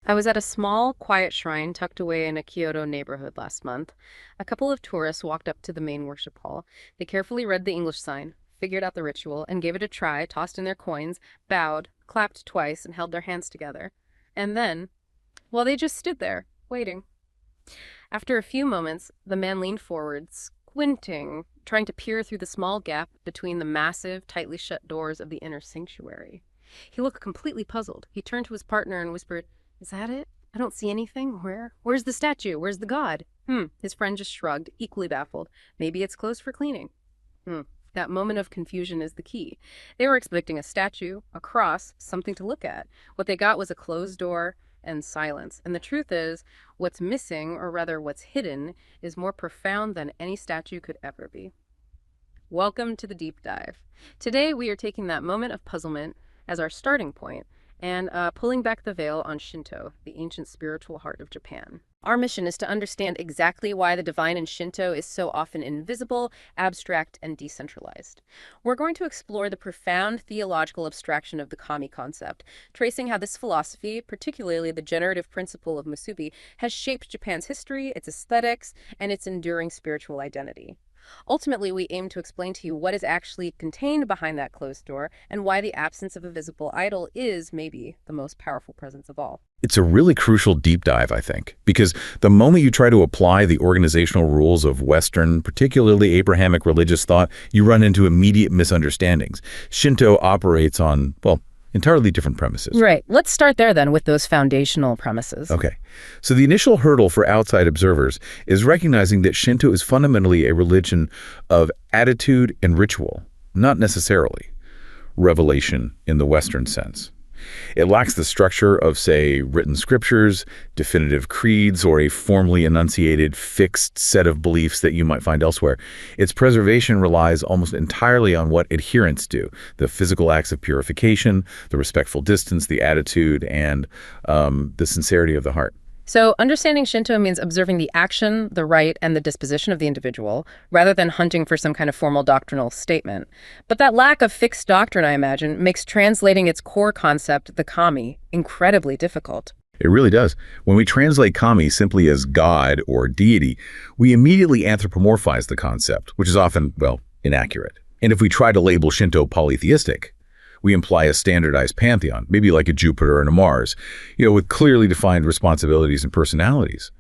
I was at a small, quiet shrine tucked away in a Kyoto neighborhood last month. A couple of tourists walked up to the main worship hall. They carefully read the English sign, figured out the ritual, and gave it a try, tossed in their coins, bowed, clapped twice, and held their hands together. And then, well, they just stood there, waiting. After a few moments, the man leaned forward, squinting, trying to peer through the small gap between the massive, tightly shut doors of the inner sanctuary. He looked completely puzzled. He turned to his partner and whispered, "Is that it? I don't see anything. Where's the statue? Where's the god?" His friend just shrugged, equally baffled. "Maybe it's closed for cleaning." That moment of confusion is the key. They were expecting a statue, a cross, something to look at. What they got was a closed door and silence. And the truth is, what's missing, or rather what's hidden, is more profound than any statue could ever be. Welcome to the deep dive. Today we are taking that moment of puzzlement as our starting point and pulling back the veil on Shinto, the ancient spiritual heart of Japan. Our mission is to understand exactly why the divine in Shinto is so often invisible, abstract, and decentralized. We're going to explore the profound theological abstraction of the kami concept, tracing how this philosophy, particularly the generative principle of Musubi, has shaped Japan's history, its aesthetics, and its enduring spiritual identity. Ultimately, we aim to explain to you what is actually contained behind that closed door and why the absence of a visible idol is, maybe, the most powerful presence of all. It's a really crucial deep dive, I think, because the moment you try to apply the organizational rules of Western, particularly Abrahamic religious thought, you run into immediate misunderstandings. Shinto operates on, well, entirely different premises. Right. Let's start there then with those foundational premises. Okay. So the initial hurdle for outside observers is recognizing that Shinto is fundamentally a religion of attitude and ritual, not necessarily revelation in the Western sense. It lacks the structure of, say, written scriptures, definitive creeds, or a formally enunciated fixed set of beliefs that you might find elsewhere. Its preservation relies almost entirely on what adherents do, the physical acts of purification, the respectful distance, the attitude, and the sincerity of the heart. So understanding Shinto means observing the action, the rite, and the disposition of the individual, rather than hunting for some kind of formal doctrinal statement. But that lack of fixed doctrine, I imagine, makes translating its core concept, the kami, incredibly difficult. It really does. When we translate kami simply as God or deity, we immediately anthropomorphize the concept, which is often, well, inaccurate. And if we try to label Shinto polytheistic, we imply a standardized pantheon, maybe like a Jupiter and a Mars, with clearly defined responsibilities and personalities.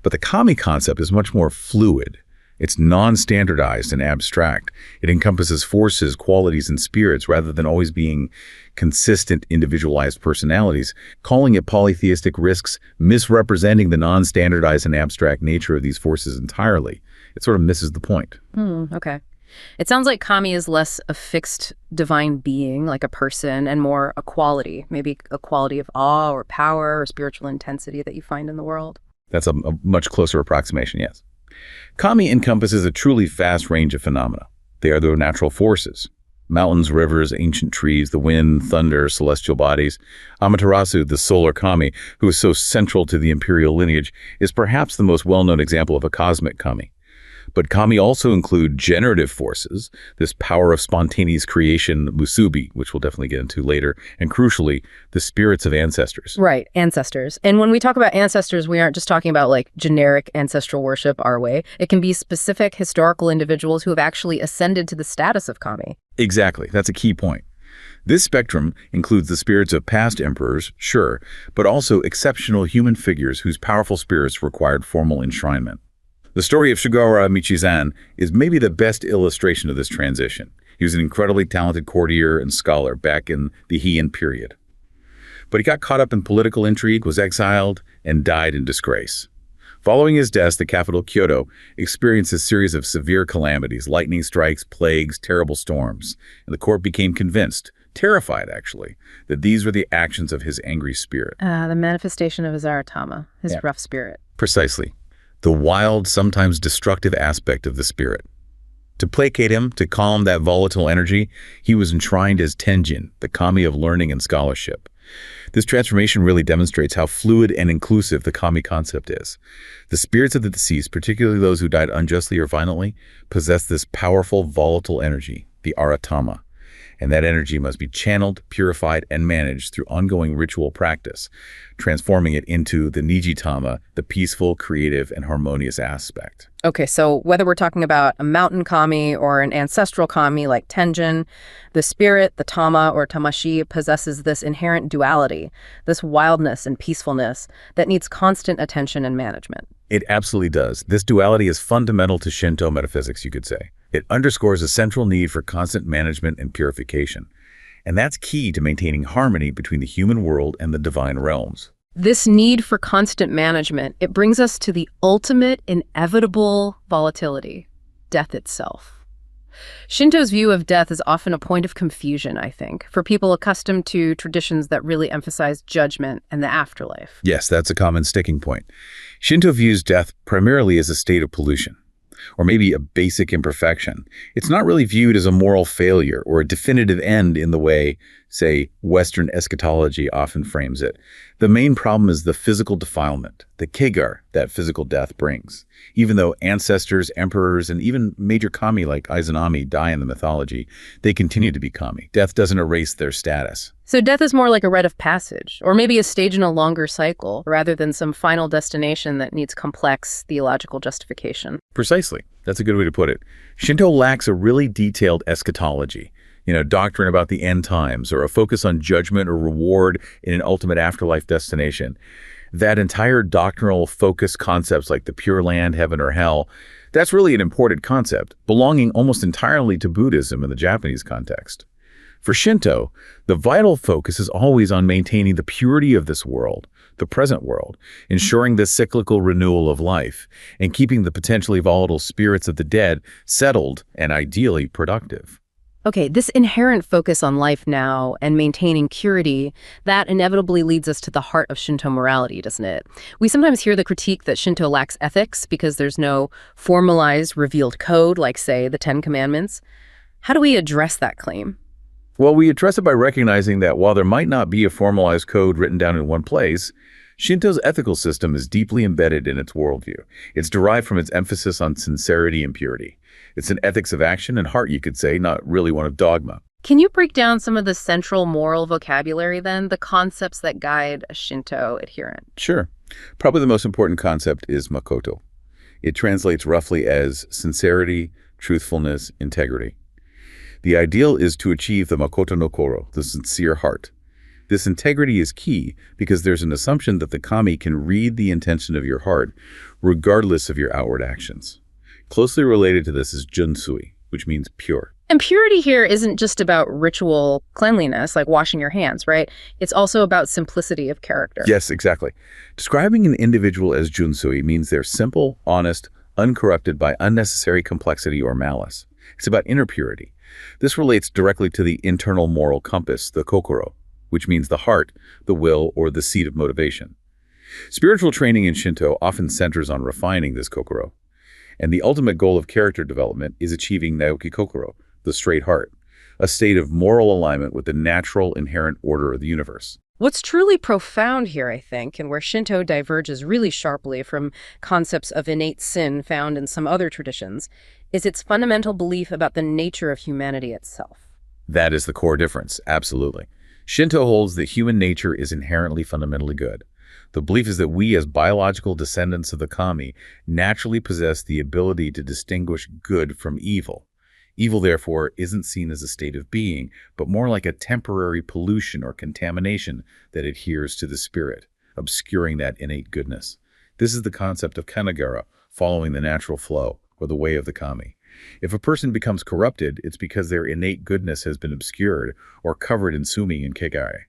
But the kami concept is much more fluid. It's non-standardized and abstract. It encompasses forces, qualities, and spirits rather than always being consistent, individualized personalities. Calling it polytheistic risks misrepresenting the non-standardized and abstract nature of these forces entirely. It sort of misses the point. Okay. It sounds like kami is less a fixed divine being, like a person, and more a quality, maybe a quality of awe or power or spiritual intensity that you find in the world. That's a much closer approximation, yes. Kami encompasses a truly vast range of phenomena. They are the natural forces. Mountains, rivers, ancient trees, the wind, thunder, celestial bodies. Amaterasu, the solar kami, who is so central to the imperial lineage, is perhaps the most well-known example of a cosmic kami. But kami also include generative forces, this power of spontaneous creation, Musubi, which we'll definitely get into later, and crucially, the spirits of ancestors. Right, ancestors. And when we talk about ancestors, we aren't just talking about like generic ancestral worship our way. It can be specific historical individuals who have actually ascended to the status of kami. Exactly, that's a key point. This spectrum includes the spirits of past emperors, sure, but also exceptional human figures whose powerful spirits required formal enshrinement. The story of Sugawara Michizan is maybe the best illustration of this transition. He was an incredibly talented courtier and scholar back in the Heian period. But he got caught up in political intrigue, was exiled, and died in disgrace. Following his death, the capital, Kyoto, experienced a series of severe calamities, lightning strikes, plagues, terrible storms, and the court became convinced, terrified actually, that these were the actions of his angry spirit. The manifestation of his aratama, his rough spirit. Precisely. The wild, sometimes destructive aspect of the spirit. To placate him, to calm that volatile energy, he was enshrined as Tenjin, the kami of learning and scholarship. This transformation really demonstrates how fluid and inclusive the kami concept is. The spirits of the deceased, particularly those who died unjustly or violently, possess this powerful, volatile energy, the aratama. And that energy must be channeled, purified, and managed through ongoing ritual practice. transforming it into the Nijitama, the peaceful, creative, and harmonious aspect. Okay, so whether we're talking about a mountain kami or an ancestral kami like Tenjin, the spirit, the tama or tamashi, possesses this inherent duality, this wildness and peacefulness that needs constant attention and management. It absolutely does. This duality is fundamental to Shinto metaphysics, you could say. It underscores a central need for constant management and purification. And that's key to maintaining harmony between the human world and the divine realms. This need for constant management, it brings us to the ultimate inevitable volatility, death itself. Shinto's view of death is often a point of confusion, I think, for people accustomed to traditions that really emphasize judgment and the afterlife. Yes, that's a common sticking point. Shinto views death primarily as a state of pollution, or maybe a basic imperfection. It's not really viewed as a moral failure or a definitive end in the way, say, Western eschatology often frames it. The main problem is the physical defilement, the kegar that physical death brings. Even though ancestors, emperors, and even major kami like Izanami die in the mythology, they continue to be kami. Death doesn't erase their status. So death is more like a rite of passage, or maybe a stage in a longer cycle, rather than some final destination that needs complex theological justification. Precisely. That's a good way to put it. Shinto lacks a really detailed eschatology, doctrine about the end times, or a focus on judgment or reward in an ultimate afterlife destination. That entire doctrinal focus concepts like the Pure Land, heaven or hell, that's really an imported concept, belonging almost entirely to Buddhism in the Japanese context. For Shinto, the vital focus is always on maintaining the purity of this world, the present world, ensuring the cyclical renewal of life, and keeping the potentially volatile spirits of the dead settled and ideally productive. Okay, this inherent focus on life now and maintaining purity, that inevitably leads us to the heart of Shinto morality, doesn't it? We sometimes hear the critique that Shinto lacks ethics because there's no formalized, revealed code like, say, the Ten Commandments. How do we address that claim? Well, we address it by recognizing that while there might not be a formalized code written down in one place, Shinto's ethical system is deeply embedded in its worldview. It's derived from its emphasis on sincerity and purity. It's an ethics of action and heart, you could say, not really one of dogma. Can you break down some of the central moral vocabulary then, the concepts that guide a Shinto adherent? Sure. Probably the most important concept is Makoto. It translates roughly as sincerity, truthfulness, integrity. The ideal is to achieve the Makoto no Koro, the sincere heart. This integrity is key because there's an assumption that the kami can read the intention of your heart, regardless of your outward actions. Closely related to this is Junsui, which means pure. And purity here isn't just about ritual cleanliness, like washing your hands, right? It's also about simplicity of character. Yes, exactly. Describing an individual as Junsui means they're simple, honest, uncorrupted by unnecessary complexity or malice. It's about inner purity. This relates directly to the internal moral compass, the kokoro, which means the heart, the will, or the seat of motivation. Spiritual training in Shinto often centers on refining this kokoro. And the ultimate goal of character development is achieving Naoki Kokoro, the straight heart, a state of moral alignment with the natural inherent order of the universe. What's truly profound here, I think, and where Shinto diverges really sharply from concepts of innate sin found in some other traditions, is its fundamental belief about the nature of humanity itself. That is the core difference, absolutely. Shinto holds that human nature is inherently fundamentally good. The belief is that we, as biological descendants of the kami, naturally possess the ability to distinguish good from evil. Evil, therefore, isn't seen as a state of being, but more like a temporary pollution or contamination that adheres to the spirit, obscuring that innate goodness. This is the concept of kanagara, following the natural flow, or the way of the kami. If a person becomes corrupted, it's because their innate goodness has been obscured or covered in sumi and kegare.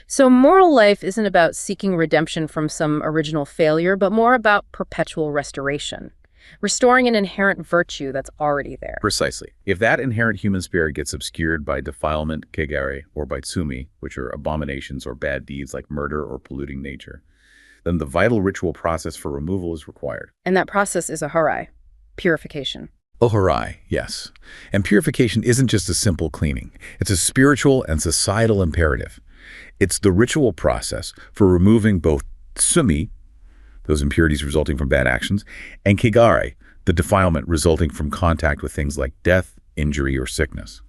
So moral life isn't about seeking redemption from some original failure, but more about perpetual restoration, restoring an inherent virtue that's already there. Precisely. If that inherent human spirit gets obscured by defilement, kegare, or by tsumi, which are abominations or bad deeds like murder or polluting nature, then the vital ritual process for removal is required. And that process is a harai, purification. Oharai, yes. And purification isn't just a simple cleaning. It's a spiritual and societal imperative. It's the ritual process for removing both tsumi, those impurities resulting from bad actions, and kegare, the defilement resulting from contact with things like death, injury, or sickness.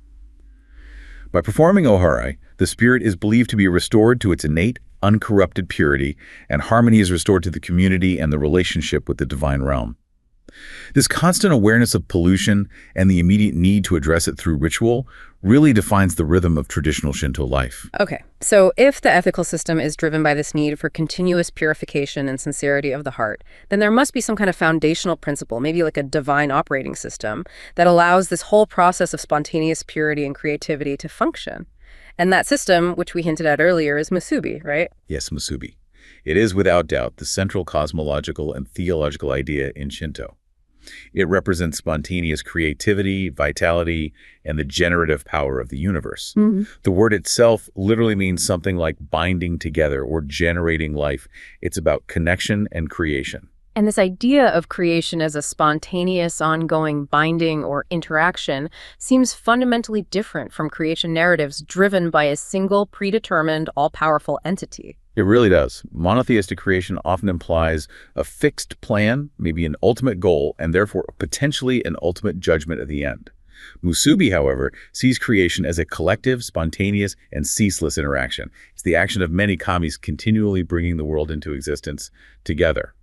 By performing oharai, the spirit is believed to be restored to its innate, uncorrupted purity, and harmony is restored to the community and the relationship with the divine realm. This constant awareness of pollution and the immediate need to address it through ritual really defines the rhythm of traditional Shinto life. Okay, so if the ethical system is driven by this need for continuous purification and sincerity of the heart, then there must be some kind of foundational principle, maybe like a divine operating system, that allows this whole process of spontaneous purity and creativity to function. And that system, which we hinted at earlier, is Musubi, right? Yes, Musubi. It is without doubt the central cosmological and theological idea in Shinto. It represents spontaneous creativity, vitality, and the generative power of the universe. The word itself literally means something like binding together or generating life. It's about connection and creation. And this idea of creation as a spontaneous, ongoing binding or interaction seems fundamentally different from creation narratives driven by a single, predetermined, all-powerful entity. It really does. Monotheistic creation often implies a fixed plan, maybe an ultimate goal, and therefore potentially an ultimate judgment at the end. Musubi, however, sees creation as a collective, spontaneous, and ceaseless interaction. It's the action of many kamis continually bringing the world into existence together.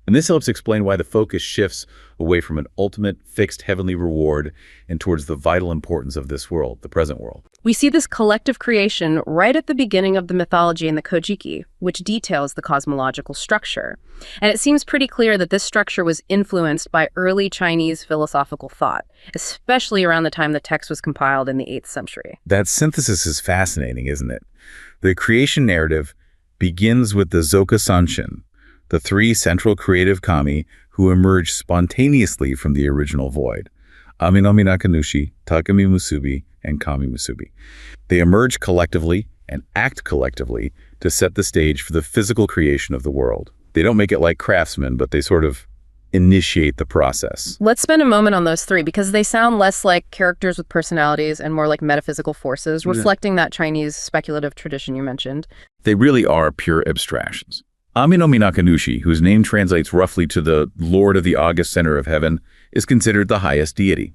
And this helps explain why the focus shifts away from an ultimate, fixed heavenly reward and towards the vital importance of this world, the present world. We see this collective creation right at the beginning of the mythology in the Kojiki, which details the cosmological structure. And it seems pretty clear that this structure was influenced by early Chinese philosophical thought, especially around the time the text was compiled in the 8th century. That synthesis is fascinating, isn't it? The creation narrative begins with the Zoka Sanshin, the three central creative kami who emerged spontaneously from the original void: Ami no Minakanushi, Takami Musubi, and Kami Musubi. They emerge collectively and act collectively to set the stage for the physical creation of the world. They don't make it like craftsmen, but they sort of initiate the process. Let's spend a moment on those three, because they sound less like characters with personalities and more like metaphysical forces, reflecting that Chinese speculative tradition you mentioned. They really are pure abstractions. Ami no Minakanushi, whose name translates roughly to the Lord of the August Center of Heaven, is considered the highest deity.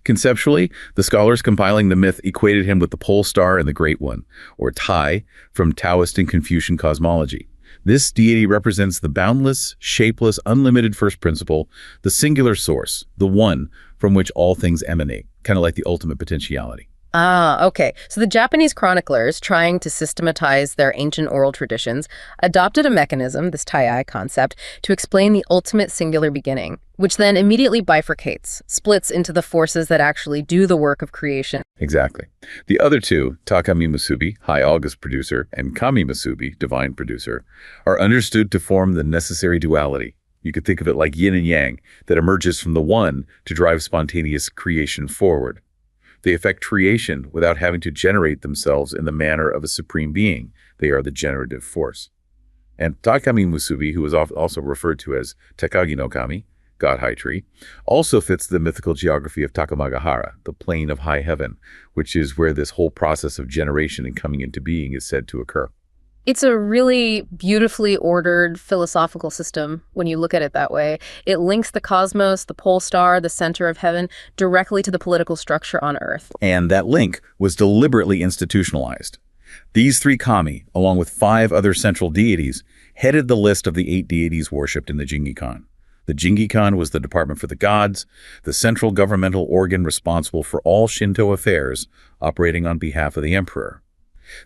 Conceptually, the scholars compiling the myth equated him with the pole star and the Great One, or Tai, from Taoist and Confucian cosmology. This deity represents the boundless, shapeless, unlimited first principle, the singular source, the one from which all things emanate, kind of like the ultimate potentiality. Ah, okay. So the Japanese chroniclers, trying to systematize their ancient oral traditions, adopted a mechanism, this Tai concept, to explain the ultimate singular beginning, which then immediately bifurcates, splits into the forces that actually do the work of creation. Exactly. The other two, Takami Musubi, High August producer, and Kami Musubi, divine producer, are understood to form the necessary duality. You could think of it like yin and yang that emerges from the one to drive spontaneous creation forward. They affect creation without having to generate themselves in the manner of a supreme being. They are the generative force. And Takami Musubi, who is also referred to as Takagi no Kami, God High Tree, also fits the mythical geography of Takamagahara, the plane of high heaven, which is where this whole process of generation and coming into being is said to occur. It's a really beautifully ordered philosophical system when you look at it that way. It links the cosmos, the pole star, the center of heaven, directly to the political structure on Earth. And that link was deliberately institutionalized. These three kami, along with 5 other central deities, headed the list of the 8 deities worshipped in the Jingikan. The Jingikan was the department for the gods, the central governmental organ responsible for all Shinto affairs, operating on behalf of the emperor.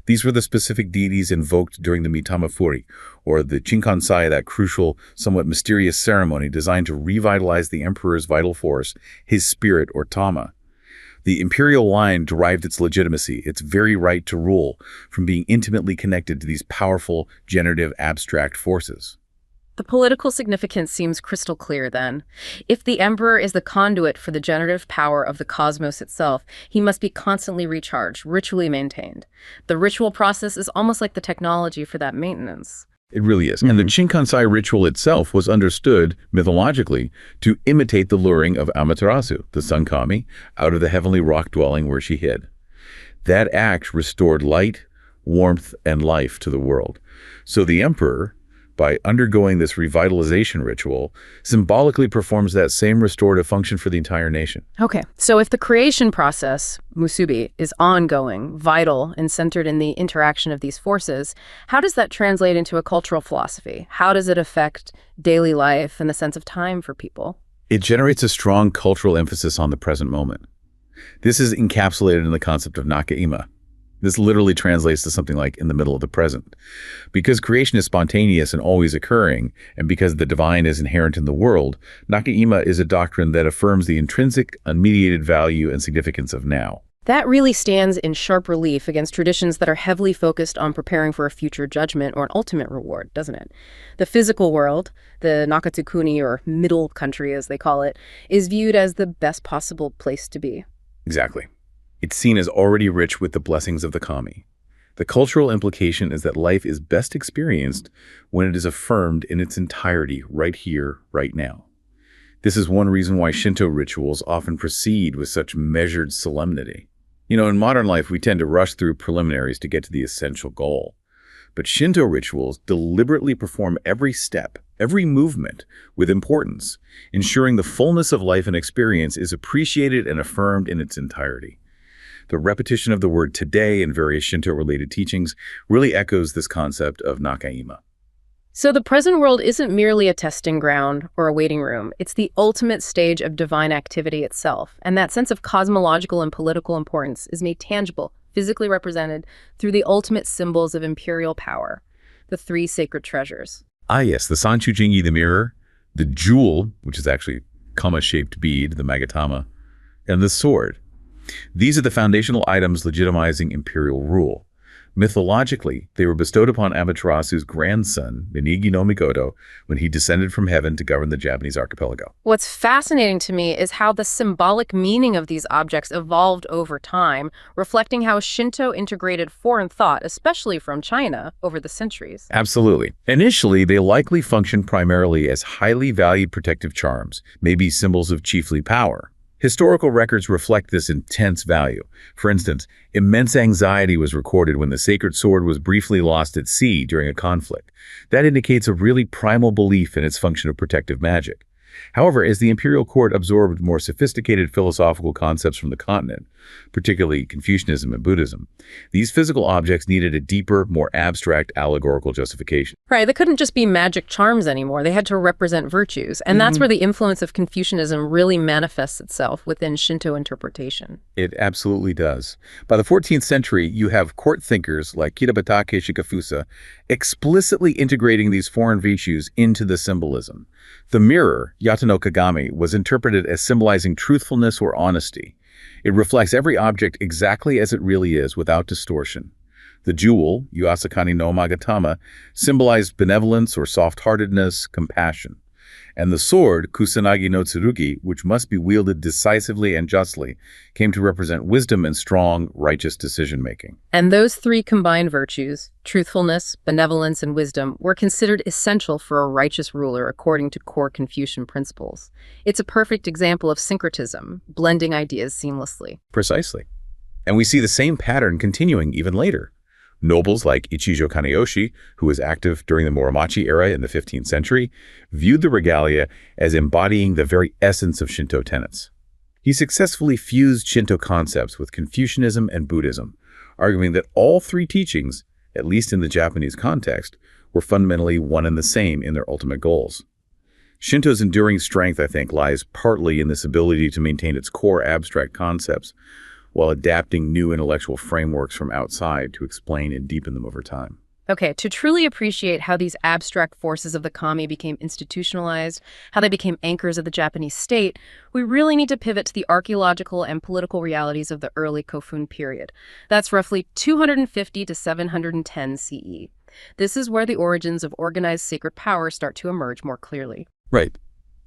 These were the specific deities invoked during the Mitamafuri, or the Chinkansai, that crucial, somewhat mysterious ceremony designed to revitalize the emperor's vital force, his spirit, or Tama. The imperial line derived its legitimacy, its very right to rule, from being intimately connected to these powerful, generative, abstract forces. The political significance seems crystal clear then. If the emperor is the conduit for the generative power of the cosmos itself, he must be constantly recharged, ritually maintained. The ritual process is almost like the technology for that maintenance. It really is. And the Shinkansai ritual itself was understood, mythologically, to imitate the luring of Amaterasu, the sun kami, out of the heavenly rock dwelling where she hid. That act restored light, warmth, and life to the world. So the emperor, by undergoing this revitalization ritual, symbolically performs that same restorative function for the entire nation. Okay, so if the creation process, Musubi, is ongoing, vital, and centered in the interaction of these forces, how does that translate into a cultural philosophy? How does it affect daily life and the sense of time for people? It generates a strong cultural emphasis on the present moment. This is encapsulated in the concept of Nakaima. This literally translates to something like in the middle of the present. Because creation is spontaneous and always occurring, and because the divine is inherent in the world, Nakaima is a doctrine that affirms the intrinsic, unmediated value and significance of now. That really stands in sharp relief against traditions that are heavily focused on preparing for a future judgment or an ultimate reward, doesn't it? The physical world, the Nakatsukuni, or middle country as they call it, is viewed as the best possible place to be. Exactly. It's seen as already rich with the blessings of the kami. The cultural implication is that life is best experienced when it is affirmed in its entirety right here, right now. This is one reason why Shinto rituals often proceed with such measured solemnity. In modern life, we tend to rush through preliminaries to get to the essential goal. But Shinto rituals deliberately perform every step, every movement with importance, ensuring the fullness of life and experience is appreciated and affirmed in its entirety. The repetition of the word today in various Shinto-related teachings really echoes this concept of Nakaima. So the present world isn't merely a testing ground or a waiting room. It's the ultimate stage of divine activity itself. And that sense of cosmological and political importance is made tangible, physically represented through the ultimate symbols of imperial power, the three sacred treasures. Ah yes, the Sanchujingi, the mirror, the jewel, which is actually kama-shaped bead, the magatama, and the sword. These are the foundational items legitimizing imperial rule. Mythologically, they were bestowed upon Amaterasu's grandson, Minigi no Makoto, when he descended from heaven to govern the Japanese archipelago. What's fascinating to me is how the symbolic meaning of these objects evolved over time, reflecting how Shinto integrated foreign thought, especially from China, over the centuries. Absolutely. Initially, they likely functioned primarily as highly valued protective charms, maybe symbols of chiefly power. Historical records reflect this intense value. For instance, immense anxiety was recorded when the sacred sword was briefly lost at sea during a conflict. That indicates a really primal belief in its function of protective magic. However, as the imperial court absorbed more sophisticated philosophical concepts from the continent, particularly Confucianism and Buddhism, these physical objects needed a deeper, more abstract allegorical justification. Right, they couldn't just be magic charms anymore. They had to represent virtues. And that's where the influence of Confucianism really manifests itself within Shinto interpretation. It absolutely does. By the 14th century, you have court thinkers like Kitabatake Shikafusa explicitly integrating these foreign virtues into the symbolism. The mirror, Yata no Kagami, was interpreted as symbolizing truthfulness or honesty. It reflects every object exactly as it really is, without distortion. The jewel, Yuasakani no Magatama, symbolized benevolence or soft-heartedness, compassion. And the sword, Kusanagi no Tsurugi, which must be wielded decisively and justly, came to represent wisdom and strong, righteous decision-making. And those three combined virtues, truthfulness, benevolence, and wisdom, were considered essential for a righteous ruler according to core Confucian principles. It's a perfect example of syncretism, blending ideas seamlessly. Precisely. And we see the same pattern continuing even later. Nobles like Ichijo Kaneyoshi, who was active during the Muromachi era in the 15th century, viewed the regalia as embodying the very essence of Shinto tenets. He successfully fused Shinto concepts with Confucianism and Buddhism, arguing that all three teachings, at least in the Japanese context, were fundamentally one and the same in their ultimate goals. Shinto's enduring strength, I think, lies partly in this ability to maintain its core abstract concepts, while adapting new intellectual frameworks from outside to explain and deepen them over time. Okay, to truly appreciate how these abstract forces of the kami became institutionalized, how they became anchors of the Japanese state, we really need to pivot to the archaeological and political realities of the early Kofun period. That's roughly 250 to 710 CE. This is where the origins of organized sacred power start to emerge more clearly. Right.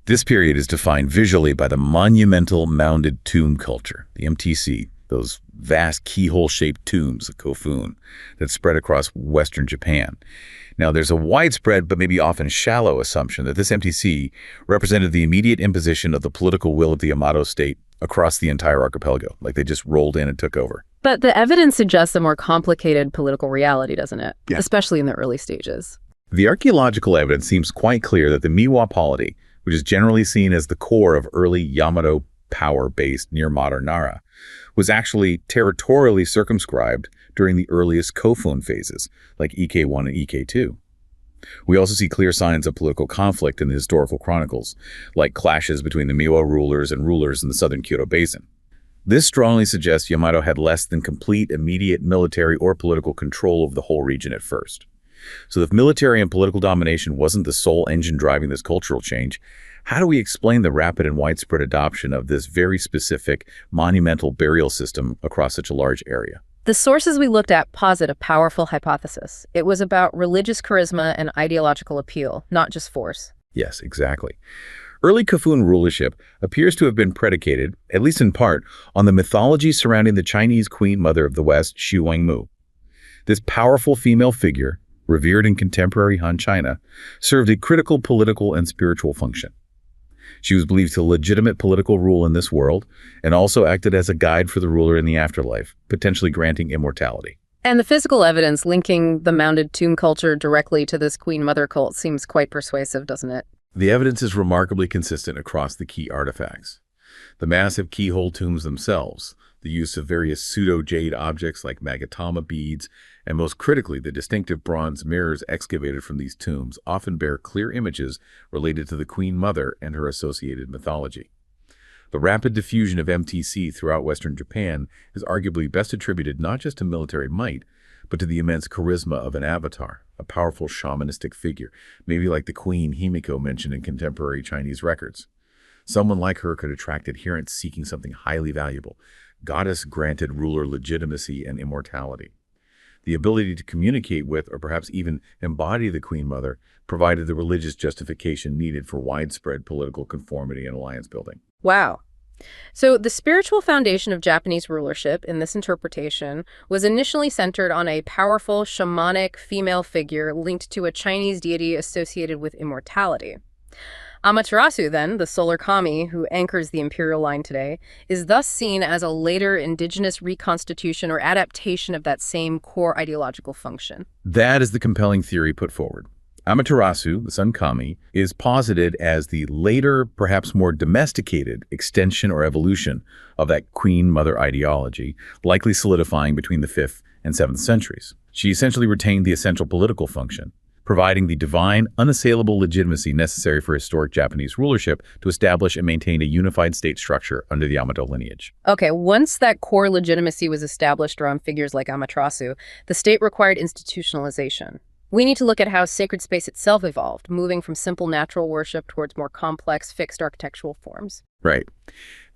This period is defined visually by the monumental mounded tomb culture, the MTC, those vast keyhole-shaped tombs of Kofun that spread across Western Japan. Now, there's a widespread but maybe often shallow assumption that this MTC represented the immediate imposition of the political will of the Yamato state across the entire archipelago, like they just rolled in and took over. But the evidence suggests a more complicated political reality, doesn't it? Yeah. Especially in the early stages. The archaeological evidence seems quite clear that the Miwa polity, which is generally seen as the core of early Yamato power-based near-modern Nara, was actually territorially circumscribed during the earliest Kofun phases, like EK1 and EK2. We also see clear signs of political conflict in the historical chronicles, like clashes between the Miwa rulers and rulers in the southern Kyoto Basin. This strongly suggests Yamato had less than complete immediate military or political control of the whole region at first. So if military and political domination wasn't the sole engine driving this cultural change, how do we explain the rapid and widespread adoption of this very specific, monumental burial system across such a large area? The sources we looked at posit a powerful hypothesis. It was about religious charisma and ideological appeal, not just force. Yes, exactly. Early Kofun rulership appears to have been predicated, at least in part, on the mythology surrounding the Chinese queen mother of the West, Xu Wangmu. This powerful female figure, revered in contemporary Han China, served a critical political and spiritual function. She was believed to legitimate political rule in this world and also acted as a guide for the ruler in the afterlife, potentially granting immortality. And the physical evidence linking the mounded tomb culture directly to this queen mother cult seems quite persuasive, doesn't it? The evidence is remarkably consistent across the key artifacts. The massive keyhole tombs themselves, the use of various pseudo-jade objects like magatama beads, and most critically, the distinctive bronze mirrors excavated from these tombs often bear clear images related to the Queen Mother and her associated mythology. The rapid diffusion of MTC throughout Western Japan is arguably best attributed not just to military might, but to the immense charisma of an avatar, a powerful shamanistic figure, maybe like the Queen Himiko mentioned in contemporary Chinese records. Someone like her could attract adherents seeking something highly valuable, goddess-granted ruler legitimacy and immortality. The ability to communicate with or perhaps even embody the Queen Mother provided the religious justification needed for widespread political conformity and alliance building. Wow. So the spiritual foundation of Japanese rulership in this interpretation was initially centered on a powerful shamanic female figure linked to a Chinese deity associated with immortality. Amaterasu, then, the solar kami who anchors the imperial line today, is thus seen as a later indigenous reconstitution or adaptation of that same core ideological function. That is the compelling theory put forward. Amaterasu, the sun kami, is posited as the later, perhaps more domesticated extension or evolution of that queen mother ideology, likely solidifying between the 5th and 7th centuries. She essentially retained the essential political function, providing the divine, unassailable legitimacy necessary for historic Japanese rulership to establish and maintain a unified state structure under the Yamato lineage. Okay, once that core legitimacy was established around figures like Amaterasu, the state required institutionalization. We need to look at how sacred space itself evolved, moving from simple natural worship towards more complex, fixed architectural forms. Right.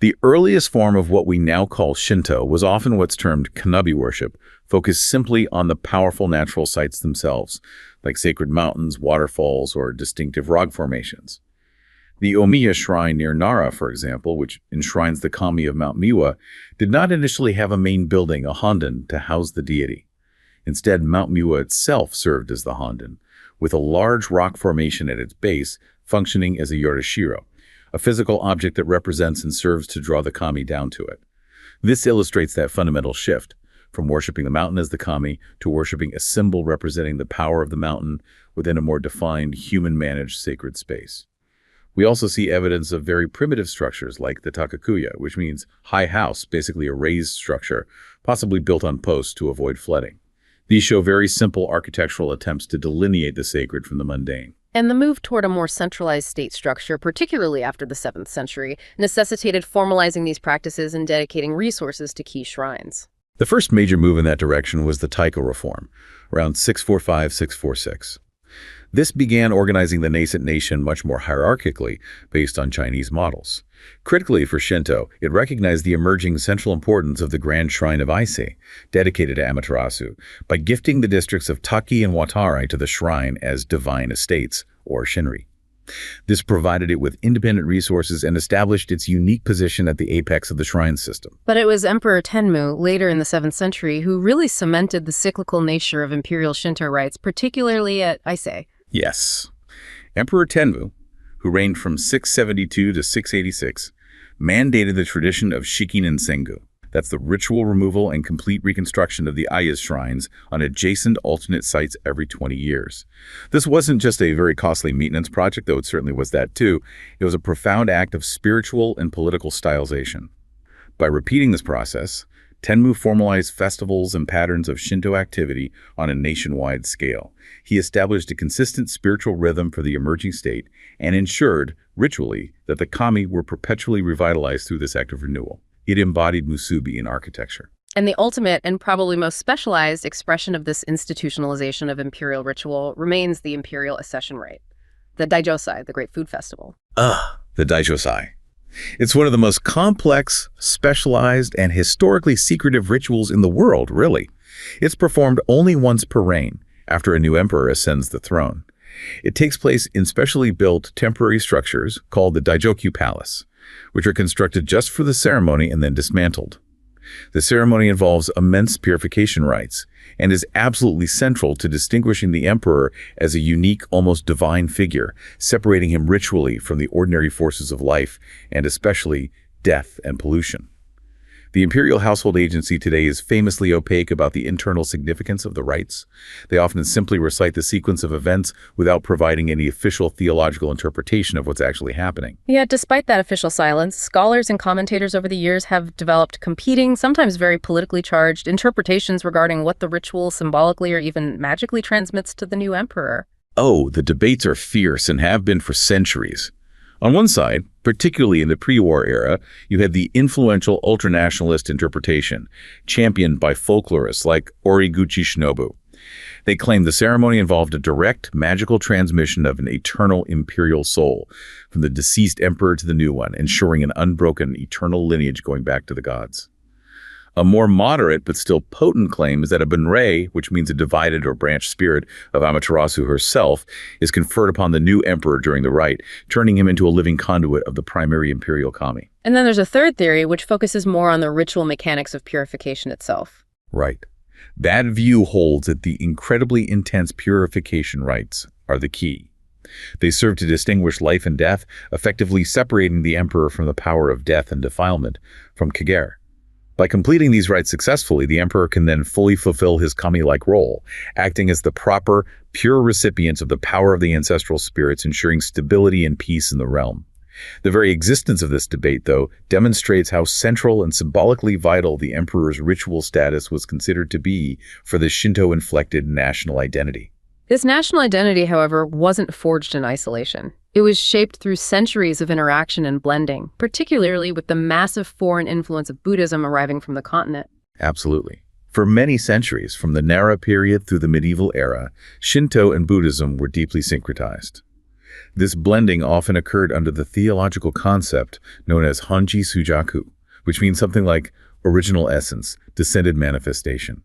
The earliest form of what we now call Shinto was often what's termed kanabi worship, focused simply on the powerful natural sites themselves, like sacred mountains, waterfalls, or distinctive rock formations. The Omiya shrine near Nara, for example, which enshrines the kami of Mount Miwa, did not initially have a main building, a honden, to house the deity. Instead, Mount Miwa itself served as the honden, with a large rock formation at its base functioning as a yorishiro, a physical object that represents and serves to draw the kami down to it. This illustrates that fundamental shift, from worshiping the mountain as the kami to worshiping a symbol representing the power of the mountain within a more defined, human-managed sacred space. We also see evidence of very primitive structures like the takakuya, which means high house, basically a raised structure, possibly built on posts to avoid flooding. These show very simple architectural attempts to delineate the sacred from the mundane. And the move toward a more centralized state structure, particularly after the 7th century, necessitated formalizing these practices and dedicating resources to key shrines. The first major move in that direction was the Taiko reform, around 645-646. This began organizing the nascent nation much more hierarchically, based on Chinese models. Critically for Shinto, it recognized the emerging central importance of the Grand Shrine of Ise, dedicated to Amaterasu, by gifting the districts of Taki and Watarai to the shrine as divine estates, or shinri. This provided it with independent resources and established its unique position at the apex of the shrine system. But it was Emperor Tenmu, later in the 7th century, who really cemented the cyclical nature of imperial Shinto rites, particularly at Ise. Yes. Emperor Tenmu, who reigned from 672 to 686, mandated the tradition of Shikinen Sengu, That's the ritual removal and complete reconstruction of the Ayas shrines on adjacent alternate sites every 20 years. This wasn't just a very costly maintenance project, though it certainly was that too. It was a profound act of spiritual and political stylization. By repeating this process, Tenmu formalized festivals and patterns of Shinto activity on a nationwide scale. He established a consistent spiritual rhythm for the emerging state and ensured, ritually, that the kami were perpetually revitalized through this act of renewal. It embodied Musubi in architecture. And the ultimate and probably most specialized expression of this institutionalization of imperial ritual remains the imperial accession rite, the Daijosai, the Great Food Festival. The Daijosai. It's one of the most complex, specialized, and historically secretive rituals in the world, really. It's performed only once per reign, after a new emperor ascends the throne. It takes place in specially built temporary structures called the Daijokyu Palace, which are constructed just for the ceremony and then dismantled. The ceremony involves immense purification rites and is absolutely central to distinguishing the emperor as a unique, almost divine figure, separating him ritually from the ordinary forces of life and especially death and pollution. The imperial household agency today is famously opaque about the internal significance of the rites. They often simply recite the sequence of events without providing any official theological interpretation of what's actually happening. Yet, despite that official silence, scholars and commentators over the years have developed competing, sometimes very politically charged, interpretations regarding what the ritual symbolically or even magically transmits to the new emperor. Oh, the debates are fierce and have been for centuries. On one side, particularly in the pre-war era, you had the influential ultranationalist interpretation, championed by folklorists like Origuchi Shinobu. They claimed the ceremony involved a direct, magical transmission of an eternal imperial soul from the deceased emperor to the new one, ensuring an unbroken, eternal lineage going back to the gods. A more moderate but still potent claim is that a bunrei, which means a divided or branched spirit of Amaterasu herself, is conferred upon the new emperor during the rite, turning him into a living conduit of the primary imperial kami. And then there's a third theory, which focuses more on the ritual mechanics of purification itself. Right. That view holds that the incredibly intense purification rites are the key. They serve to distinguish life and death, effectively separating the emperor from the power of death and defilement, from Kagere. By completing these rites successfully, the emperor can then fully fulfill his kami-like role, acting as the proper, pure recipient of the power of the ancestral spirits, ensuring stability and peace in the realm. The very existence of this debate, though, demonstrates how central and symbolically vital the emperor's ritual status was considered to be for the Shinto-inflected national identity. This national identity, however, wasn't forged in isolation. It was shaped through centuries of interaction and blending, particularly with the massive foreign influence of Buddhism arriving from the continent. Absolutely. For many centuries, from the Nara period through the medieval era, Shinto and Buddhism were deeply syncretized. This blending often occurred under the theological concept known as Honji Sujaku, which means something like original essence, descended manifestation.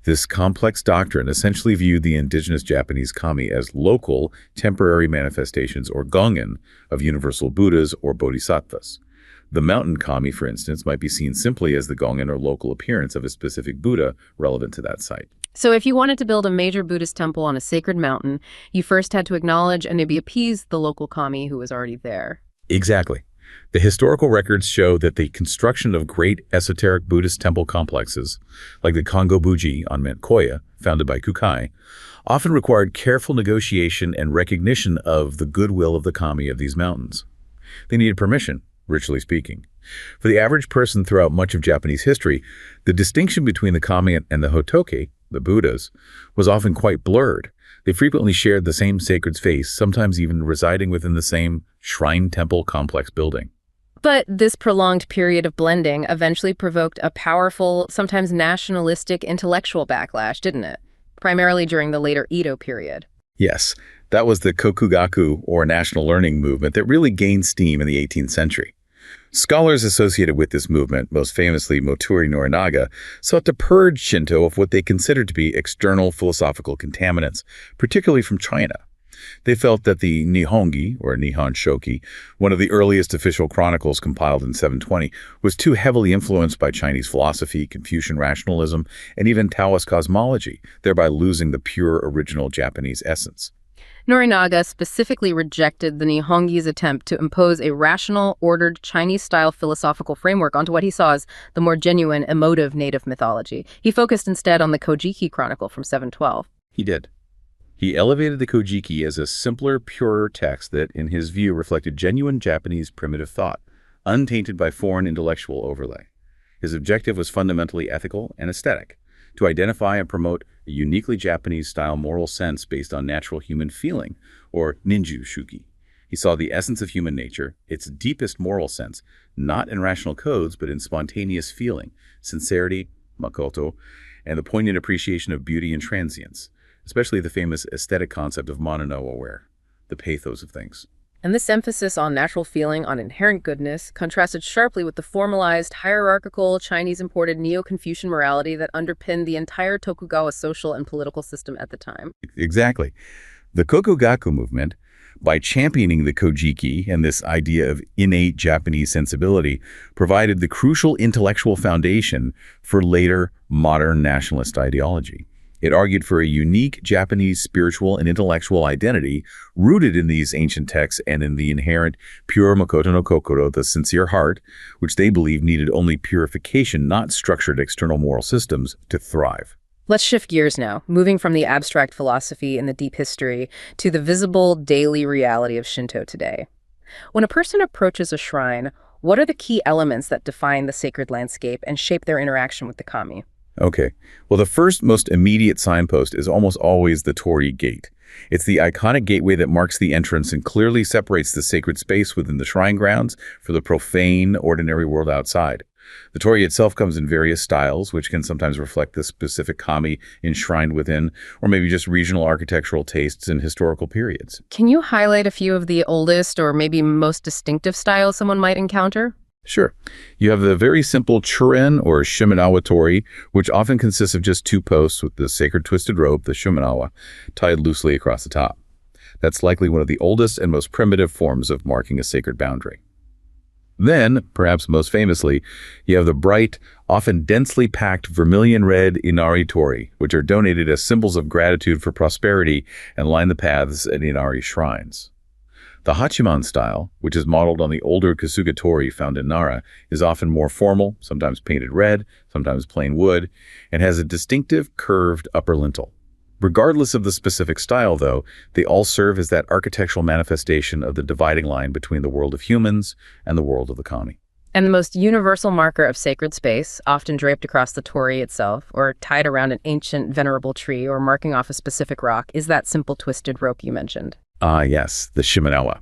This complex doctrine essentially viewed the indigenous Japanese kami as local, temporary manifestations or gongen of universal Buddhas or bodhisattvas. The mountain kami, for instance, might be seen simply as the gongen or local appearance of a specific Buddha relevant to that site. So if you wanted to build a major Buddhist temple on a sacred mountain, you first had to acknowledge and maybe appease the local kami who was already there. Exactly. The historical records show that the construction of great esoteric Buddhist temple complexes, like the Kongo-buji on Mount Koya, founded by Kukai, often required careful negotiation and recognition of the goodwill of the kami of these mountains. They needed permission, ritually speaking. For the average person throughout much of Japanese history, the distinction between the kami and the hotoke, the Buddhas, was often quite blurred. They frequently shared the same sacred space, sometimes even residing within the same shrine-temple complex building. But this prolonged period of blending eventually provoked a powerful, sometimes nationalistic intellectual backlash, didn't it? Primarily during the later Edo period. Yes, that was the Kokugaku, or national learning movement, that really gained steam in the 18th century. Scholars associated with this movement, most famously Moturi Norinaga, sought to purge Shinto of what they considered to be external philosophical contaminants, particularly from China. They felt that the Nihongi, or Nihon Shoki, one of the earliest official chronicles compiled in 720, was too heavily influenced by Chinese philosophy, Confucian rationalism, and even Taoist cosmology, thereby losing the pure original Japanese essence. Norinaga specifically rejected the Nihongi's attempt to impose a rational, ordered Chinese-style philosophical framework onto what he saw as the more genuine, emotive native mythology. He focused instead on the Kojiki Chronicle from 712. He did. He elevated the Kojiki as a simpler, purer text that, in his view, reflected genuine Japanese primitive thought, untainted by foreign intellectual overlay. His objective was fundamentally ethical and aesthetic, to identify and promote a uniquely Japanese-style moral sense based on natural human feeling, or ninju shuki. He saw the essence of human nature, its deepest moral sense, not in rational codes, but in spontaneous feeling, sincerity, Makoto, and the poignant appreciation of beauty and transience, especially the famous aesthetic concept of mono no aware, the pathos of things. And this emphasis on natural feeling, on inherent goodness, contrasted sharply with the formalized, hierarchical, Chinese-imported Neo-Confucian morality that underpinned the entire Tokugawa social and political system at the time. Exactly. The Kokugaku movement, by championing the Kojiki and this idea of innate Japanese sensibility, provided the crucial intellectual foundation for later modern nationalist ideology. It argued for a unique Japanese spiritual and intellectual identity rooted in these ancient texts and in the inherent pure Makoto no Kokoro, the sincere heart, which they believed needed only purification, not structured external moral systems, to thrive. Let's shift gears now, moving from the abstract philosophy and the deep history to the visible daily reality of Shinto today. When a person approaches a shrine, what are the key elements that define the sacred landscape and shape their interaction with the kami? Okay, well, the first most immediate signpost is almost always the torii gate. It's the iconic gateway that marks the entrance and clearly separates the sacred space within the shrine grounds from the profane, ordinary world outside. The torii itself comes in various styles, which can sometimes reflect the specific kami enshrined within, or maybe just regional architectural tastes and historical periods. Can you highlight a few of the oldest or maybe most distinctive styles someone might encounter? Sure. You have the very simple churen or shimenawa torii, which often consists of just two posts with the sacred twisted rope, the shimenawa, tied loosely across the top. That's likely one of the oldest and most primitive forms of marking a sacred boundary. Then, perhaps most famously, you have the bright, often densely packed vermilion red inari torii, which are donated as symbols of gratitude for prosperity and line the paths at inari shrines. The Hachiman style, which is modeled on the older Kasuga torii found in Nara, is often more formal, sometimes painted red, sometimes plain wood, and has a distinctive curved upper lintel. Regardless of the specific style, though, they all serve as that architectural manifestation of the dividing line between the world of humans and the world of the kami. And the most universal marker of sacred space, often draped across the torii itself, or tied around an ancient, venerable tree, or marking off a specific rock, is that simple twisted rope you mentioned. Ah, yes, the shimenawa.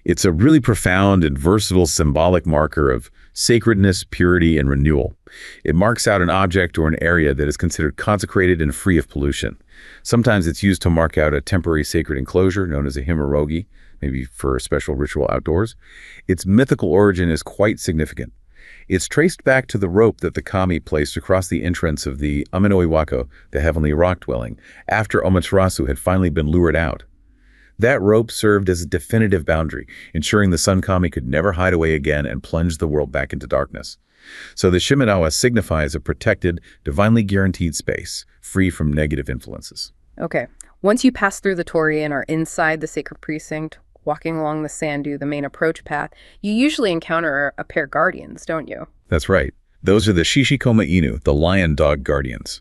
It's a really profound and versatile symbolic marker of sacredness, purity, and renewal. It marks out an object or an area that is considered consecrated and free of pollution. Sometimes it's used to mark out a temporary sacred enclosure known as a himorogi, maybe for a special ritual outdoors. Its mythical origin is quite significant. It's traced back to the rope that the kami placed across the entrance of the Ame Wako, the heavenly rock dwelling, after Amaterasu had finally been lured out. That rope served as a definitive boundary, ensuring the Sun Kami could never hide away again and plunge the world back into darkness. So the shimenawa signifies a protected, divinely guaranteed space, free from negative influences. Okay. Once you pass through the torii and are inside the sacred precinct, walking along the sandu, the main approach path, you usually encounter a pair of guardians, don't you? That's right. Those are the Shishikoma Inu, the lion dog guardians.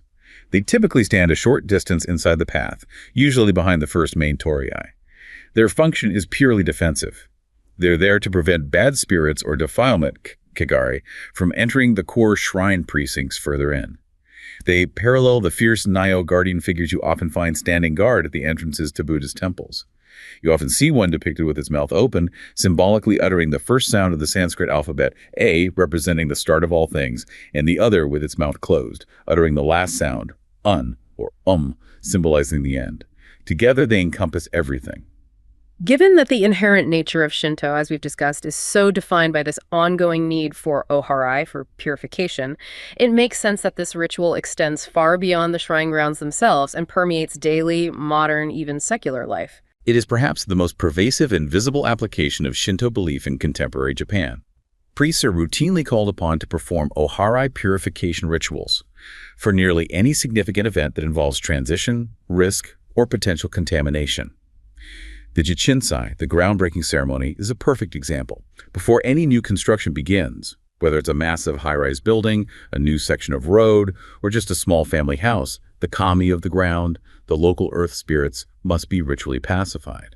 They typically stand a short distance inside the path, usually behind the first main torii. Their function is purely defensive. They're there to prevent bad spirits or defilement, kigari, from entering the core shrine precincts further in. They parallel the fierce Nyo guardian figures you often find standing guard at the entrances to Buddhist temples. You often see one depicted with its mouth open, symbolically uttering the first sound of the Sanskrit alphabet, A, representing the start of all things, and the other with its mouth closed, uttering the last sound, Un, or symbolizing the end. Together they encompass everything. Given that the inherent nature of Shinto, as we've discussed, is so defined by this ongoing need for oharai, for purification, it makes sense that this ritual extends far beyond the shrine grounds themselves and permeates daily, modern, even secular life. It is perhaps the most pervasive and visible application of Shinto belief in contemporary Japan. Priests are routinely called upon to perform oharai purification rituals for nearly any significant event that involves transition, risk, or potential contamination. The Jinsai, the groundbreaking ceremony, is a perfect example. Before any new construction begins, whether it's a massive high-rise building, a new section of road, or just a small family house, the kami of the ground, the local earth spirits, must be ritually pacified.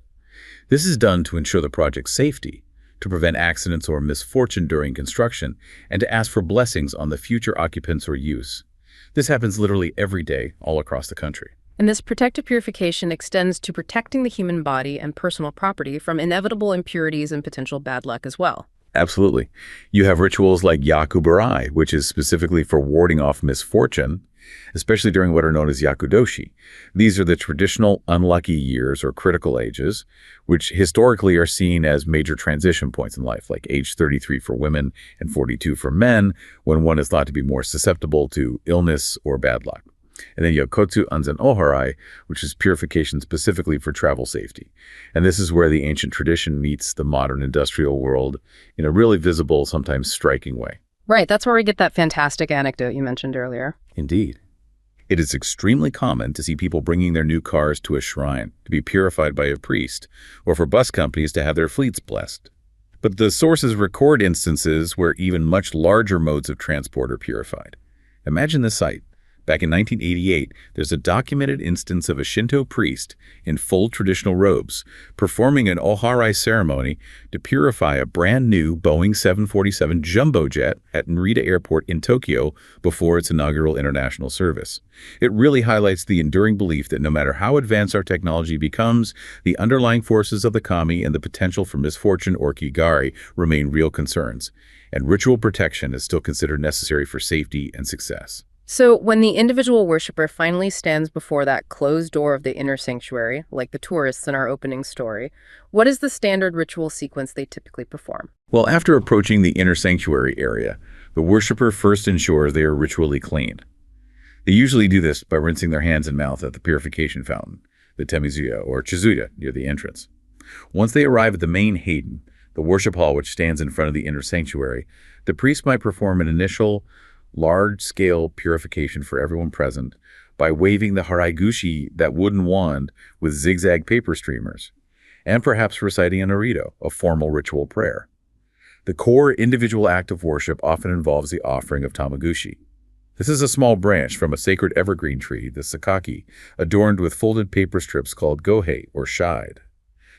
This is done to ensure the project's safety, to prevent accidents or misfortune during construction, and to ask for blessings on the future occupants or use. This happens literally every day all across the country. And this protective purification extends to protecting the human body and personal property from inevitable impurities and potential bad luck as well. Absolutely. You have rituals like Yakuburai, which is specifically for warding off misfortune, especially during what are known as Yakudoshi. These are the traditional unlucky years or critical ages, which historically are seen as major transition points in life, like age 33 for women and 42 for men, when one is thought to be more susceptible to illness or bad luck. And then you have Kotsu Anzen Oharai, which is purification specifically for travel safety. And this is where the ancient tradition meets the modern industrial world in a really visible, sometimes striking way. Right, that's where we get that fantastic anecdote you mentioned earlier. Indeed. It is extremely common to see people bringing their new cars to a shrine to be purified by a priest, or for bus companies to have their fleets blessed. But the sources record instances where even much larger modes of transport are purified. Imagine this sight. Back in 1988, there's a documented instance of a Shinto priest in full traditional robes performing an Oharai ceremony to purify a brand new Boeing 747 jumbo jet at Narita Airport in Tokyo before its inaugural international service. It really highlights the enduring belief that no matter how advanced our technology becomes, the underlying forces of the kami and the potential for misfortune or kigari remain real concerns, and ritual protection is still considered necessary for safety and success. So when the individual worshiper finally stands before that closed door of the inner sanctuary, like the tourists in our opening story, what is the standard ritual sequence they typically perform? Well, after approaching the inner sanctuary area, the worshiper first ensures they are ritually clean. They usually do this by rinsing their hands and mouth at the purification fountain, the temizuya or chizuya, near the entrance. Once they arrive at the main heian, the worship hall which stands in front of the inner sanctuary, the priest might perform an initial large-scale purification for everyone present by waving the haraigushi, that wooden wand with zigzag paper streamers, and perhaps reciting a narito, a formal ritual prayer. The core individual act of worship often involves the offering of tamagushi. This is a small branch from a sacred evergreen tree, the sakaki, adorned with folded paper strips called gohei, or shide.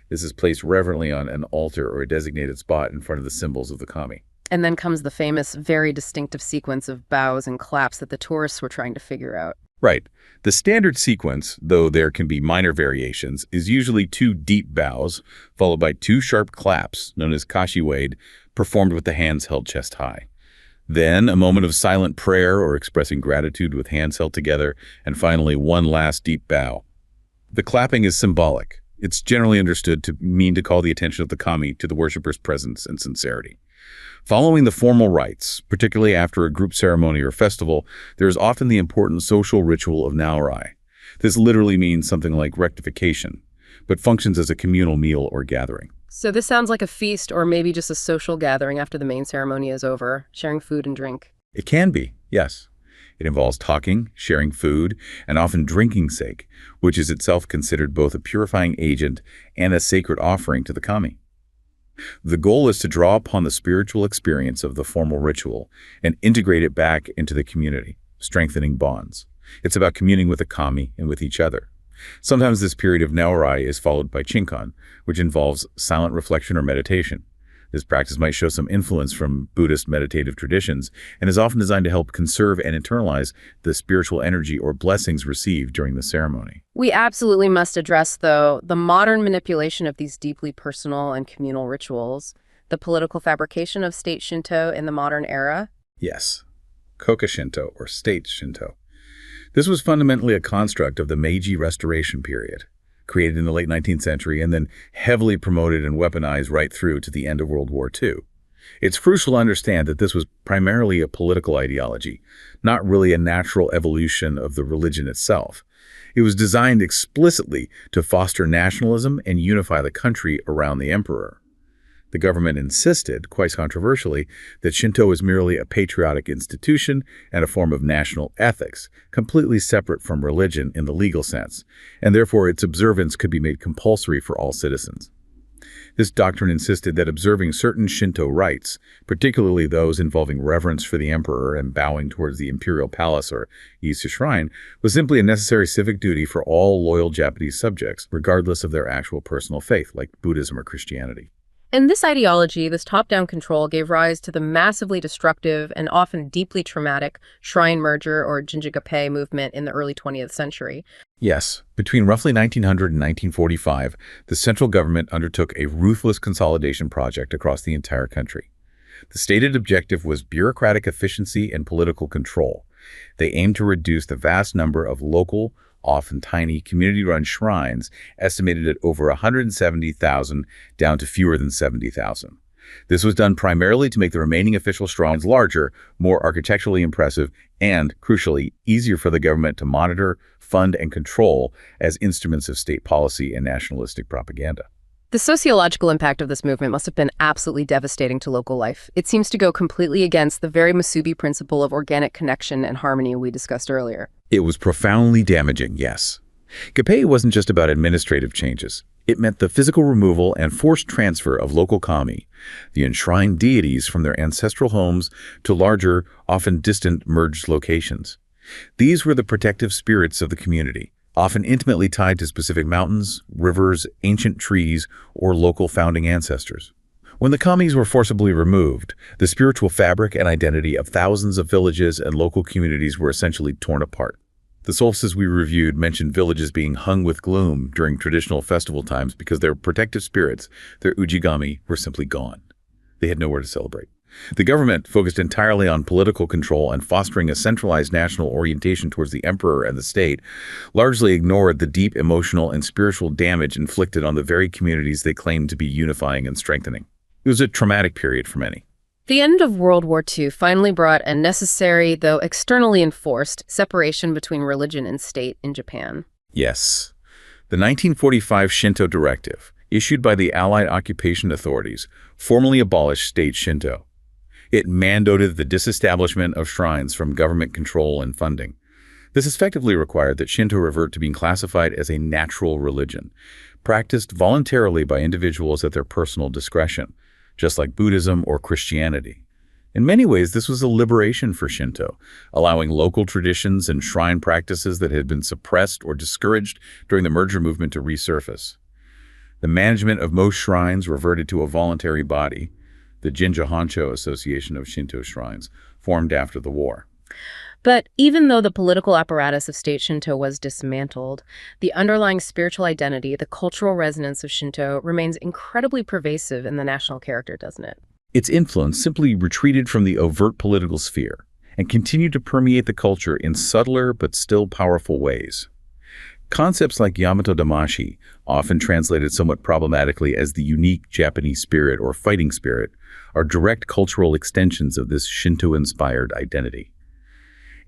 This is placed reverently on an altar or a designated spot in front of the symbols of the kami. And then comes the famous, very distinctive sequence of bows and claps that the tourists were trying to figure out. Right. The standard sequence, though there can be minor variations, is usually 2 deep bows, followed by 2 sharp claps, known as kashi-wade, performed with the hands held chest high. Then a moment of silent prayer or expressing gratitude with hands held together, and finally 1 last deep bow. The clapping is symbolic. It's generally understood to mean to call the attention of the kami to the worshipper's presence and sincerity. Following the formal rites, particularly after a group ceremony or festival, there is often the important social ritual of naorai. This literally means something like rectification, but functions as a communal meal or gathering. So this sounds like a feast or maybe just a social gathering after the main ceremony is over, sharing food and drink. It can be, yes. It involves talking, sharing food, and often drinking sake, which is itself considered both a purifying agent and a sacred offering to the kami. The goal is to draw upon the spiritual experience of the formal ritual and integrate it back into the community, strengthening bonds. It's about communing with the kami and with each other. Sometimes this period of naorai is followed by chinkan, which involves silent reflection or meditation. This practice might show some influence from Buddhist meditative traditions and is often designed to help conserve and internalize the spiritual energy or blessings received during the ceremony. We absolutely must address, though, the modern manipulation of these deeply personal and communal rituals, the political fabrication of state Shinto in the modern era. Yes, Koka Shinto, or state Shinto. This was fundamentally a construct of the Meiji Restoration period, created in the late 19th century and then heavily promoted and weaponized right through to the end of World War II. It's crucial to understand that this was primarily a political ideology, not really a natural evolution of the religion itself. It was designed explicitly to foster nationalism and unify the country around the emperor. The government insisted, quite controversially, that Shinto was merely a patriotic institution and a form of national ethics, completely separate from religion in the legal sense, and therefore its observance could be made compulsory for all citizens. This doctrine insisted that observing certain Shinto rites, particularly those involving reverence for the emperor and bowing towards the imperial palace or Ise shrine, was simply a necessary civic duty for all loyal Japanese subjects, regardless of their actual personal faith, like Buddhism or Christianity. And this ideology, this top-down control, gave rise to the massively destructive and often deeply traumatic shrine merger or Jinjagape movement in the early 20th century. Yes, between roughly 1900 and 1945, the central government undertook a ruthless consolidation project across the entire country. The stated objective was bureaucratic efficiency and political control. They aimed to reduce the vast number of local, often tiny, community-run shrines, estimated at over 170,000, down to fewer than 70,000. This was done primarily to make the remaining official shrines larger, more architecturally impressive, and, crucially, easier for the government to monitor, fund, and control as instruments of state policy and nationalistic propaganda. The sociological impact of this movement must have been absolutely devastating to local life. It seems to go completely against the very Musubi principle of organic connection and harmony we discussed earlier. It was profoundly damaging, yes. Gappei wasn't just about administrative changes. It meant the physical removal and forced transfer of local kami, the enshrined deities, from their ancestral homes to larger, often distant, merged locations. These were the protective spirits of the community, often intimately tied to specific mountains, rivers, ancient trees, or local founding ancestors. When the kamis were forcibly removed, the spiritual fabric and identity of thousands of villages and local communities were essentially torn apart. The sources we reviewed mentioned villages being hung with gloom during traditional festival times because their protective spirits, their ujigami, were simply gone. They had nowhere to celebrate. The government, focused entirely on political control and fostering a centralized national orientation towards the emperor and the state, largely ignored the deep emotional and spiritual damage inflicted on the very communities they claimed to be unifying and strengthening. It was a traumatic period for many. The end of World War II finally brought a necessary, though externally enforced, separation between religion and state in Japan. Yes. The 1945 Shinto Directive, issued by the Allied occupation authorities, formally abolished state Shinto. It mandated the disestablishment of shrines from government control and funding. This effectively required that Shinto revert to being classified as a natural religion, practiced voluntarily by individuals at their personal discretion, just like Buddhism or Christianity. In many ways, this was a liberation for Shinto, allowing local traditions and shrine practices that had been suppressed or discouraged during the merger movement to resurface. The management of most shrines reverted to a voluntary body, the Jinja Honcho Association of Shinto Shrines, formed after the war. But even though the political apparatus of state Shinto was dismantled, the underlying spiritual identity, the cultural resonance of Shinto, remains incredibly pervasive in the national character, doesn't it? Its influence simply retreated from the overt political sphere and continued to permeate the culture in subtler but still powerful ways. Concepts like Yamato Damashi, often translated somewhat problematically as the unique Japanese spirit or fighting spirit, are direct cultural extensions of this Shinto-inspired identity.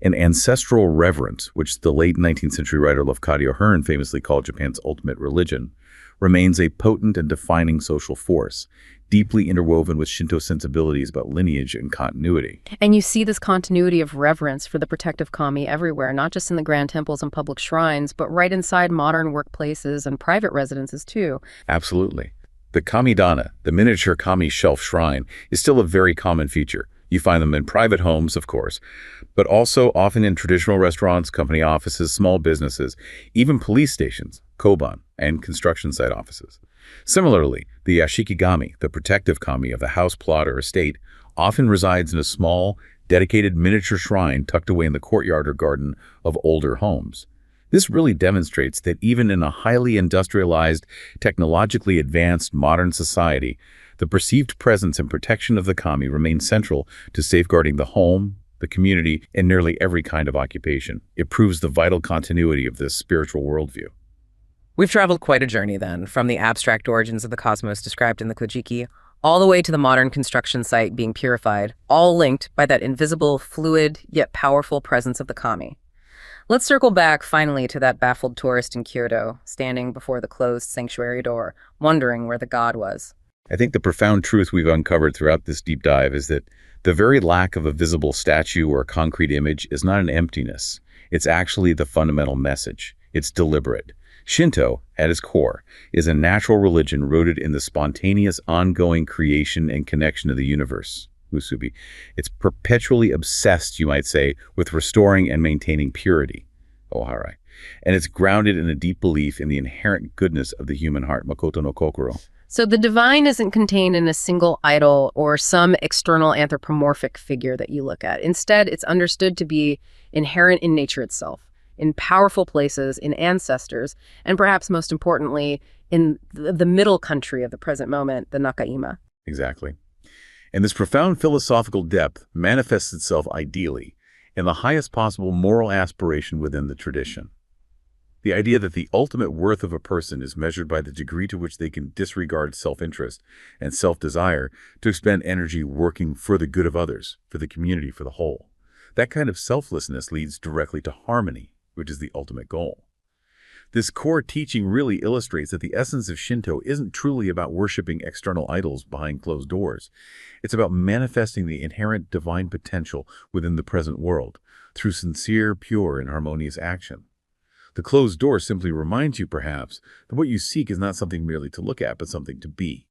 An ancestral reverence, which the late 19th century writer Lafcadio Hearn famously called Japan's ultimate religion, remains a potent and defining social force, deeply interwoven with Shinto sensibilities about lineage and continuity. And you see this continuity of reverence for the protective kami everywhere, not just in the grand temples and public shrines, but right inside modern workplaces and private residences too. Absolutely. The kamidana, the miniature kami shelf shrine, is still a very common feature. You find them in private homes, of course, but also often in traditional restaurants, company offices, small businesses, even police stations, koban, and construction site offices. Similarly, the yashikigami, the protective kami of the house, plot, or estate, often resides in a small, dedicated miniature shrine tucked away in the courtyard or garden of older homes. This really demonstrates that even in a highly industrialized, technologically advanced modern society, the perceived presence and protection of the kami remain central to safeguarding the home, the community, and nearly every kind of occupation. It proves the vital continuity of this spiritual worldview. We've traveled quite a journey then, from the abstract origins of the cosmos described in the Kojiki, all the way to the modern construction site being purified, all linked by that invisible, fluid, yet powerful presence of the kami. Let's circle back finally to that baffled tourist in Kyoto, standing before the closed sanctuary door, wondering where the god was. I think the profound truth we've uncovered throughout this deep dive is that the very lack of a visible statue or a concrete image is not an emptiness. It's actually the fundamental message. It's deliberate. Shinto, at its core, is a natural religion rooted in the spontaneous, ongoing creation and connection of the universe. Musubi. It's perpetually obsessed, you might say, with restoring and maintaining purity. Oharai. And it's grounded in a deep belief in the inherent goodness of the human heart. Makoto no kokoro. So the divine isn't contained in a single idol or some external anthropomorphic figure that you look at. Instead, it's understood to be inherent in nature itself, in powerful places, in ancestors, and perhaps most importantly, in the middle country of the present moment, the Nakaima. Exactly. And this profound philosophical depth manifests itself ideally in the highest possible moral aspiration within the tradition. The idea that the ultimate worth of a person is measured by the degree to which they can disregard self-interest and self-desire to expend energy working for the good of others, for the community, for the whole. That kind of selflessness leads directly to harmony, which is the ultimate goal. This core teaching really illustrates that the essence of Shinto isn't truly about worshiping external idols behind closed doors. It's about manifesting the inherent divine potential within the present world through sincere, pure, and harmonious action. The closed door simply reminds you, perhaps, that what you seek is not something merely to look at, but something to be.